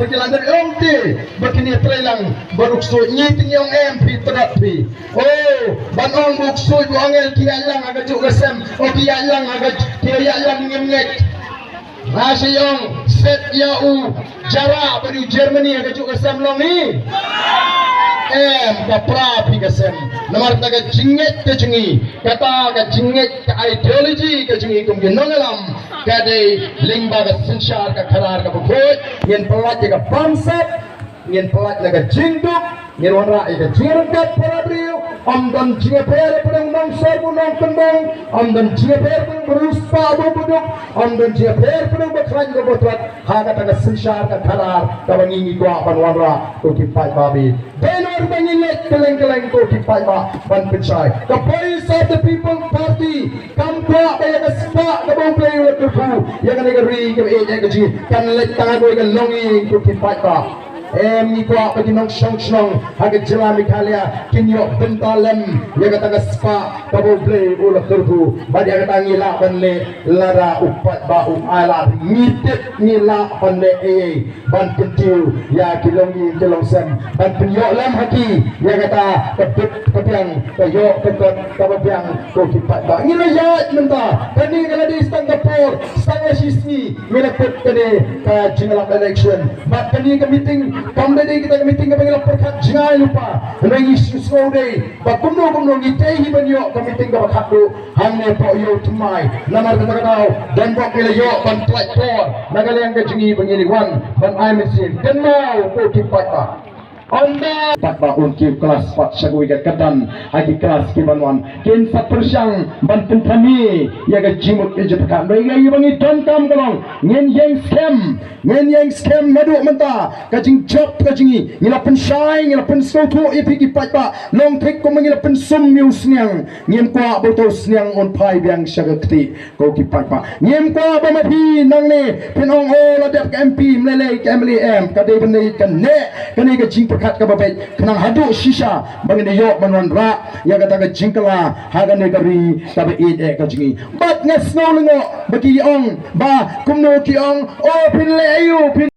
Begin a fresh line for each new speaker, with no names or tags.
berjalan dari omti begini terlang beruksu nyiting yang MP terapi oh banong buksu bu angel kialang agak juga sem oh kialang agak kialang ngemnek Rasyong set yau jara dari Germany agak juga sem long ni kapra pigasem namar taga jinget ke jingi kata ka jinget ka ideology ke jingi kum ginongalam ka de lingba ka sinshar ka kharar ka bukhoy yen pelat ka pamsat yen pelat ka jingduk yen wanra ka jirkat parabriu amdan jingeper pedang nong sorbu nong kendong amdan jingeper pedang beruspa buduk amdan jingeper pedang bakran ka botrat ha ka taga sinshar ka kharar ka bangingi ko apan wanra ko kipai babi Benor mengilik keleng-keleng ko kipai ba ban pencai. The voice of the people party come kwa kaya ka spa ka bong play with the fu. Yang negeri ke ka ji kan lek tangan ko ka longi ko kipai ba. Ni kwa pa dinong song agak jelam ikalia kinyo bentalem ya kata ka spa ka bong play ula kerbu. Badi ka tangila banle lara upat ba ala ngitit nila banle ban kentiu ya kilongi kilong sem ban penyo lam hati ya kata kepiang kayo kepiang ko kipat ba ngila ya menta kani kala di Singapore sangat sisi melapet kani ka jingalak election but kani ka meeting kamdade kita ka meeting ka pangila perkat jingai lupa nangi slow day ba kumno ngitehi banyo ka meeting ka bakatu hangne po yo tumai namar kata kau dan bok kila yo ban platform nagalang ka jingi bangili wan ban I mesin kenal ko kipat ba Onda pat ba unki kelas pat syagui ga kadan hagi kelas ki banwan kin sat persyang ban pentami ya ga jimut ke jepakan bai ga bangi don kam galong ngen yang scam madu menta ka jing job ka jingi ngila pensai ngila pensotu ipi ki pat ba long trek ko mangila pensum miu sniang ngem kwa botol sniang on pai biang syagakti ko ki pat ba ngem kwa ba mapi nang ne penong o ladap ka MP mlele ka MLM ka de bende kan ne kani ga jing kat ka babet kenang hadu shisha bangin yo banwan ra ya kata ka jingkala haga negari ka be ide ka jingi bat ngas no lengo bagi ong ba kumno ki ong o pin le ayu